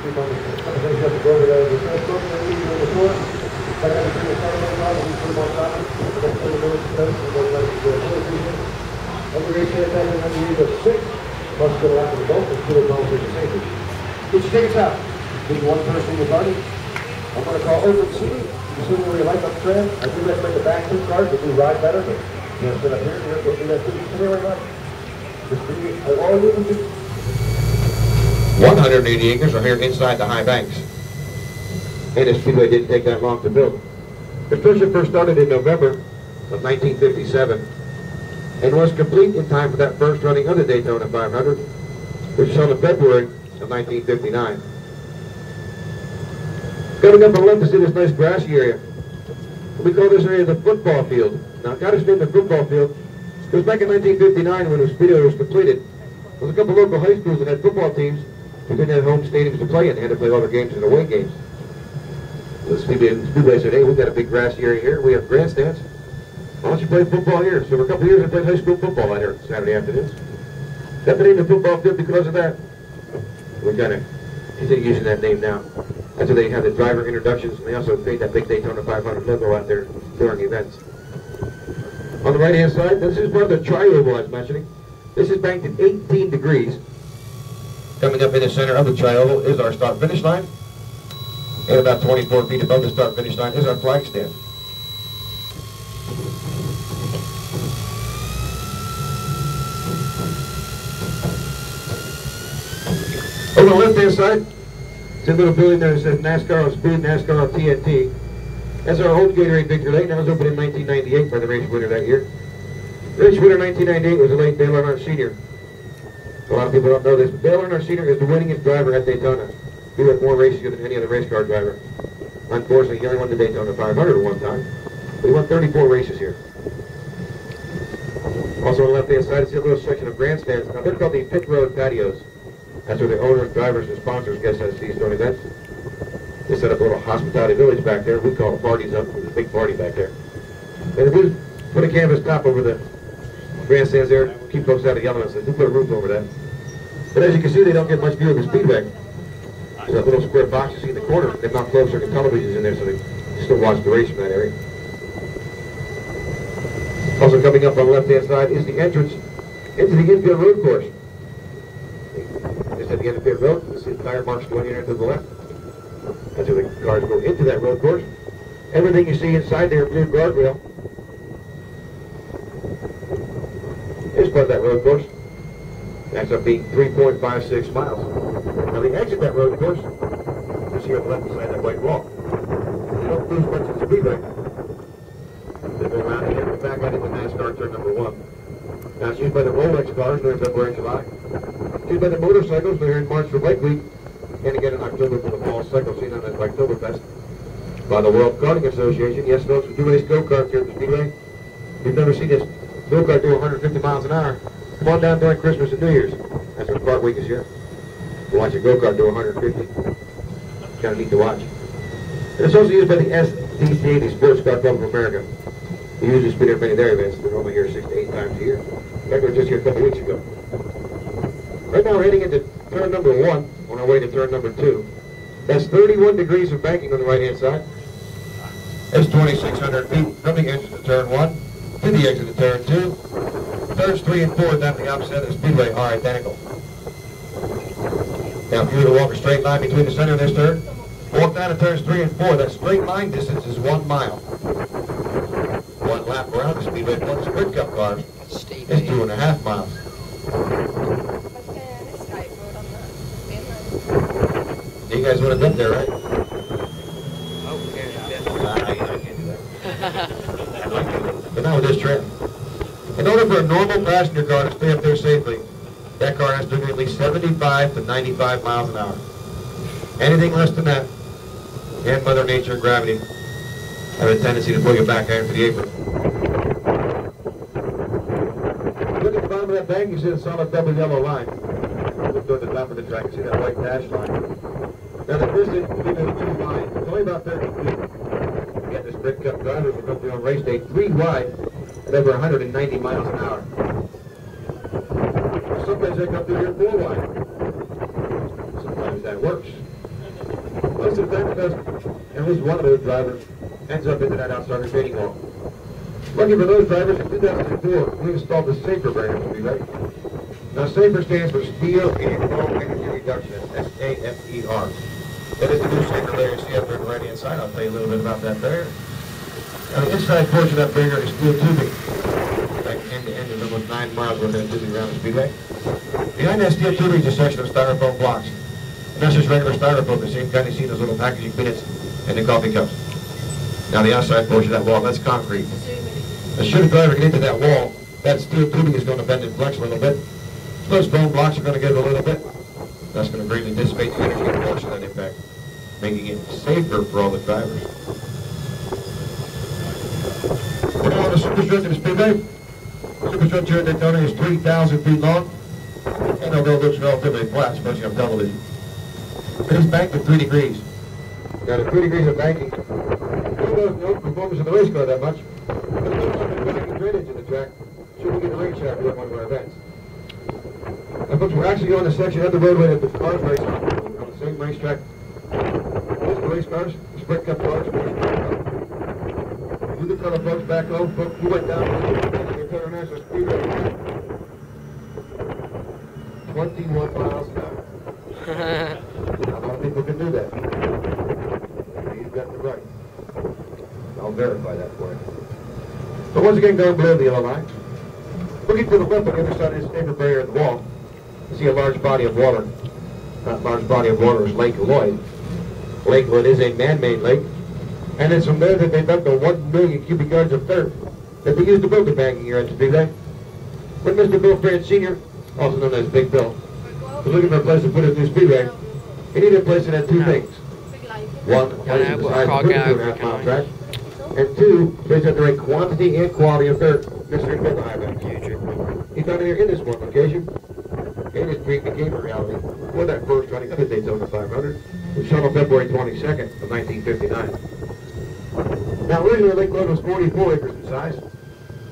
Get your tickets out. Need one person in the party. I'm going to call open seating. You see where you like up trend. I do recommend the back two cars. They do ride better, but you know, sit up here. You're going to do that too. Come here, right? Just be all you can do. 180 acres are here inside the high banks. And the Speedway didn't take that long to build. Construction first started in November of 1957 and was complete in time for that first running of the Daytona 500, which was held in February of 1959. Coming up on the left to see this nice grassy area. We call this area the football field. Now, got its name the football field because back in 1959 when the Speedway was completed, there was a couple local high schools that had football teams who didn't have home stadiums to play in. They had to play all their games in away games. The Speedway said, hey, we've got a big grassy area here. We have grandstands. Why don't you play football here? So for a couple of years I played high school football out here Saturday afternoons. Got the name of the football field because of that. We're going to continue using that name now. That's where they have the driver introductions, and they also made that big Daytona 500 logo out there during events. On the right-hand side, this is part of the tri-oval I was mentioning. This is banked at 18 degrees. Coming up in the center of the tri-oval is our start-finish line. And about 24 feet above the start-finish line is our flag stand. On the left-hand side, it's a little building there that says NASCAR on Speed, NASCAR on TNT. That's our old Gatorade Victory Lane. That was opened in 1998 by the race winner that year. Race winner 1998 was the late Dale Earnhardt Sr. A lot of people don't know this, but Dale Earnhardt Sr. is the winningest driver at Daytona. He won more races than any other race car driver. Unfortunately, he only won the Daytona 500 at one time, but he won 34 races here. Also on the left-hand side, it's a little section of grandstands. Now, they're called the pit road patios. That's where the owners, drivers, and sponsors guest as these during events. They set up a little hospitality village back there. We call it parties up. There's a big party back there. And if we put a canvas top over the grandstands there, keep folks out of the elements. They do put a roof over that. But as you can see, they don't get much view of the Speedway. There's that little square box you see in the corner. They've not closed circuit televisions in there, so they still watch the race from that area. Also coming up on the left-hand side is the entrance into the infield road course. Just at the end of Pit Road, you see the tire marks going in to the left. That's where the cars go into that road course. Everything you see inside there, blue guardrail, is part of that road course. That's up being 3.56 miles. Now they exit that road course, you see on the left side of that white wall. You don't lose much of the Speedway. They go around and get back out into NASCAR turn number 1. Now it's used by the Rolex cars during February and July. It's used by the motorcycles, they're in March for Bike Week, and again in October for the fall cycle scene known as Oktoberfest. By the World Karting Association. Yes, folks, we do race go-karts here at the Speedway. If you've never seen this go-kart do 150 miles an hour, come on down during Christmas and New Year's. That's when Kart Week is here. You watch a go-kart do 150. Kind of neat to watch. And it's also used by the SDCA, the Sports Car Club of America. They usually speed at many of their events. They're only here 6 to 8 times a year. In fact, we were just here a couple weeks ago. Right now we're heading into turn number 1 on our way to turn number 2. That's 31 degrees of banking on the right-hand side. That's 2,600 feet from the entrance to turn 1 to the exit to turn 2. Turns 3 and 4 down the opposite of the Speedway are identical. Now, if you were to walk a straight line between the center of this turn, walk down to turns 3 and 4, that straight line distance is 1 mile. 1 lap around the Speedway for the Sprint Cup cars is 2.5 miles. You guys want to get there, right? Oh, I can't do that. I'd like to, but not with this trim. In order for a normal passenger car to stay up there safely, that car has to do at least 75 to 95 miles an hour. Anything less than that, and Mother Nature and gravity have a tendency to pull you back iron for the apron. Look at the bottom of that bank, you see a solid double yellow line. Look toward the top of the track, you see that white dash line. Now the distance between those 2 lines is only about 30 feet. Again, the Sprint Cup drivers will come through on race day 3 wide at over 190 miles an hour. Sometimes they come through here 4 wide. Sometimes that works. of time it does, at least one of those drivers ends up into that outside retaining wall. Lucky for those drivers, in 2004, we installed the SAFER brand on the speedway. Now, SAFER stands for Steel and Foam Energy Reduction, S-A-F-E-R. That is the new SAFER barrier you see up there on the right-hand side. I'll tell you a little bit about that barrier. Now, the inside portion of that barrier is steel tubing. Like end to end is almost 9 miles worth of tubing around the speedway. Behind that steel tubing is a section of styrofoam blocks. And that's just regular styrofoam, the same kind you see in those little packaging bits and the coffee cups. Now, the outside portion of that wall, that's concrete. As should a driver get into that wall, that steel tubing is going to bend and flex a little bit. Those foam blocks are going to give a little bit. That's going to greatly dissipate the energy and force of that impact, making it safer for all the drivers. We're now on the superstructure of the speedway. The superstructure at Daytona is 3,000 feet long, and although it looks relatively flat, especially on television, it is banked at 3 degrees. Now, the 3 degrees of banking, who doesn't know the performance of the race car that much, but there's something banking drainage in the track, should we get the rain shaft at one of our events. Now, folks, we're actually on the section of the roadway that the cars race on the same racetrack. Those are race cars, the Sprint Cup cars. You can tell the folks back home, folks, who went down to the International Speedway 21 miles an hour. Not a lot of people can do that. You've got the right. I'll verify that for you. But once again, down below the yellow line, looking to the left on the other side of this SAFER barrier at the wall, you see a large body of water. That large body of water is Lake Lloyd. Lake Lloyd is a man-made lake, and it's from there that they dumped the 1 million cubic yards of dirt that they used to build the banking here at the speedway. When Mr. Bill France Sr., also known as Big Bill, was looking for a place to put his new speedway, he needed a place that had 2 things. One, a place that decides to put it to an 2.5-mile track, and 2, a place that had the right quantity and quality of dirt necessary to build the highway. He found it here in this one location, and his dream became a reality for that first running of the Daytona 500, which shot on February 22nd of 1959. Now, originally Lake Lloyd was 44 acres in size,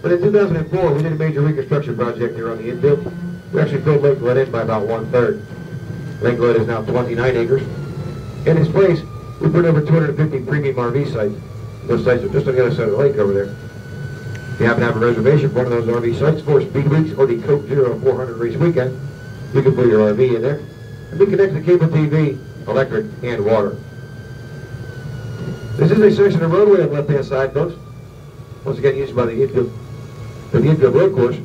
but in 2004 we did a major reconstruction project here on the infield. We actually filled Lake Lloyd in by about 1/3. Lake Lloyd is now 29 acres. In its place, we put over 250 premium RV sites. Those sites are just on the other side of the lake over there. If you happen to have a reservation for one of those RV sites for Speed Weeks or the Coke Zero 400 race weekend, you can put your RV in there and be connected to cable TV, electric, and water. This is a section of roadway on the left-hand side, folks. Once again, used by the infield road course.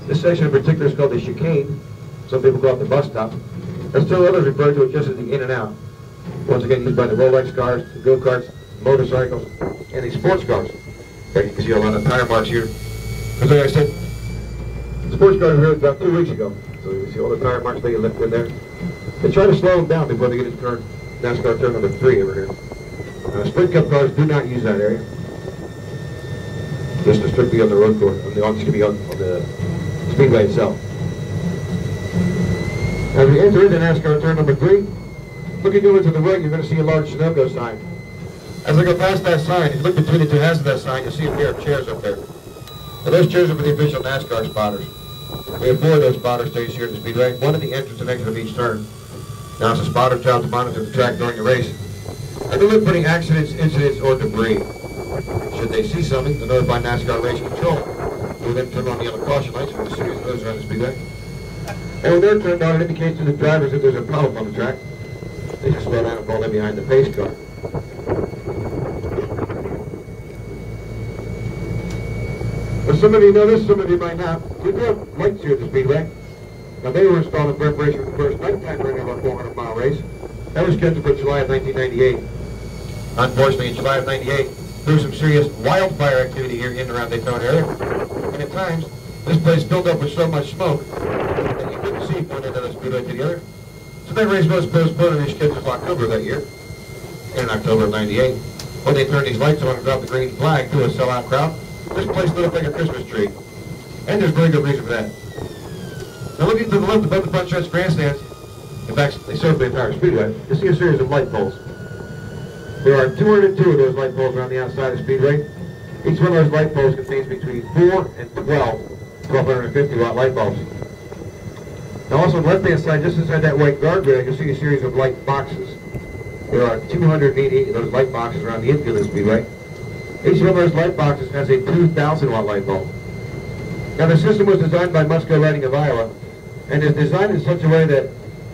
This section in particular is called the chicane. Some people call it the bus stop. And still others refer to it just as the in and out. Once again, used by the Rolex cars, the go-karts, motorcycles, and the sports cars. There you can see a lot of tire marks here. Because like I said, the sports cars were here about 2 weeks ago. So you can see all the tire marks being left in there. They try to slow them down before they get into turn, NASCAR turn number 3 over here. Sprint Cup cars do not use that area. Just strictly on the road course, on the speedway itself. As we enter into NASCAR turn number 3, looking over to the right, you're going to see a large Sunoco sign. As I go past that sign, and look between the 2 halves of that sign, you'll see a pair of chairs up there. Now those chairs are for the official NASCAR spotters. We have 4 of those spotter stations here at the speedway, one at the entrance and exit of each turn. Now it's a spotter job to monitor the track during the race, and to look for any accidents, incidents, or debris. Should they see something, they'll notify NASCAR Race Control, who will then turn on the yellow caution lights for the series of those around the speedway. And when they're turned on, it indicates to the drivers that there's a problem on the track. They just slow down and fall in behind the pace car. Well, some of you know this, some of you might not. We do have lights here at the speedway. Now, they were installed in preparation for the first nighttime running of our 400-mile race. That was scheduled for July of 1998. Unfortunately, in July of 98, there was some serious wildfire activity here in and around the Daytona area. And at times, this place filled up with so much smoke that you couldn't see one end of the speedway to the other. So that race was postponed and rescheduled for October of that year. And in October of 98, when they turned these lights on and dropped the green flag to a sellout crowd, this place lit up like a Christmas tree. And there's very good reason for that. Now looking to the left above the front stretch grandstands, in fact, they serve the entire speedway, you see a series of light poles. There are 202 of those light poles around the outside of the speedway. Each one of those light poles contains between 4 and 12 1250-watt light bulbs. Now also on the left-hand side, just inside that white guardrail, you'll see a series of light boxes. There are 288 of those light boxes around the infield of the Speedway. Each one of those light boxes has a 2,000 watt light bulb. Now the system was designed by Musco Lighting of Iowa and is designed in such a way that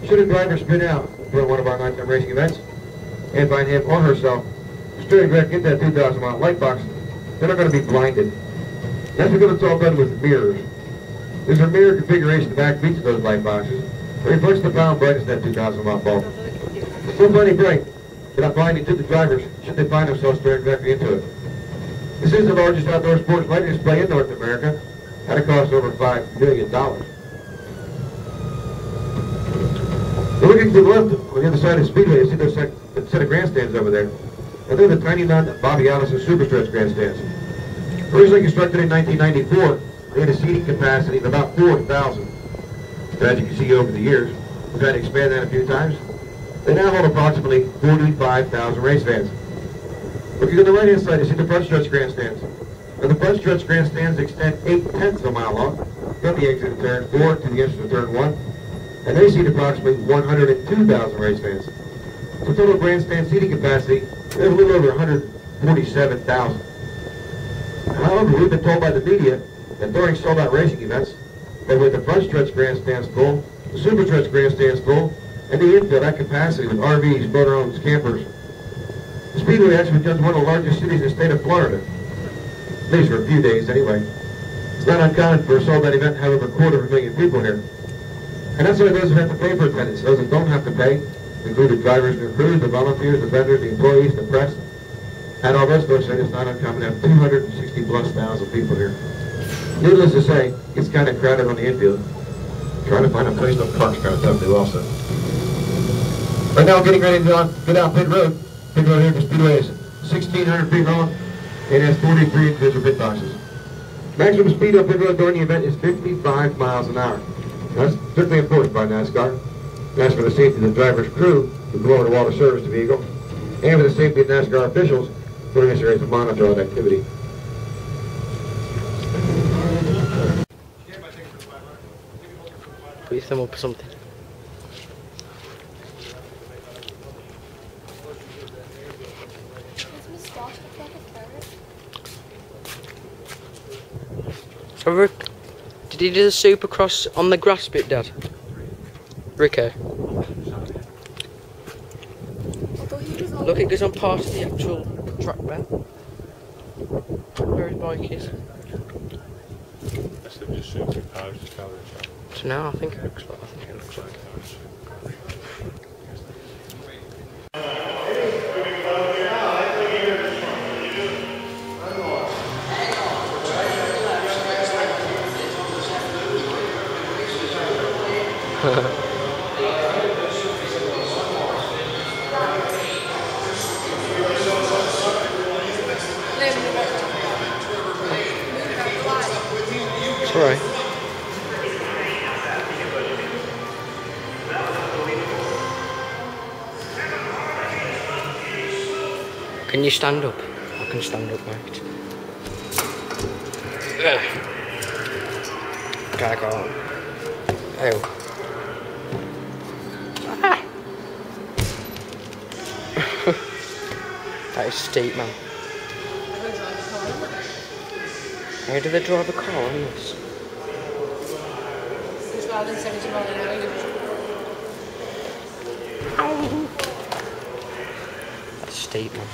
should a driver spin out during one of our nighttime racing events and find him or herself staring back into that 2,000 watt light box, they're not going to be blinded. That's because it's all done with mirrors. There's a mirror configuration in the back of each of those light boxes where reflects the power and brightness of that 2,000 watt bulb. It's so plenty bright, they're not blinding to the drivers should they find themselves staring directly into it. This is the largest outdoor sports lighting display in North America at a cost of over $5 million. Looking to the left on the other side of the Speedway, you see those set of grandstands over there. Now they're the tiny Bobby Allison Superstretch grandstands. Originally constructed in 1994, they had a seating capacity of about 4,000. But as you can see over the years, we've had to expand that a few times. They now hold approximately 45,000 race fans. Looking on the right-hand side, you see the front stretch grandstands. Now the front stretch grandstands extend 8/10 of a mile long from the exit of turn 4 to the entrance of turn 1, and they seat approximately 102,000 race fans. So total grandstand seating capacity is a little over 147,000. However, we've been told by the media that during sold-out racing events, that with the front stretch grandstands full, the super stretch grandstands full, and the infield at capacity with RVs, motorhomes, campers, the Speedway actually becomes one of the largest cities in the state of Florida. At least for a few days, anyway. It's not uncommon for a sold-out event to have over 250,000 people here. And that's why those who have to pay for attendance. Those that don't have to pay include the drivers and the crews, the volunteers, the vendors, the employees, the press. And all those folks say it's not uncommon to have 260,000+ people here. Needless to say, it's kind of crowded on the infield. Trying to find a place to park is kind of tough to do also. Right now we're getting ready to go down pit road. Pit road here for Speedway is 1,600 feet long. It has 43 individual pit boxes. Maximum speed on pit road during the event is 55 miles an hour. That's strictly enforced by NASCAR. That's for the safety of the driver's crew who go over the wall to service the vehicle, and for the safety of NASCAR officials who are necessary to monitor all that activity. Put your thumb up or something. So did he do the supercross on the grass bit, Dad? Rico? Look, it goes on part of the actual track bed. Where his bike is. So now I think it looks like. It's alright. Can you stand up? I can stand up, mate. Gotta go on. Oh. Ah. That is steep, man. How do they drive a car on this? That's steep, man.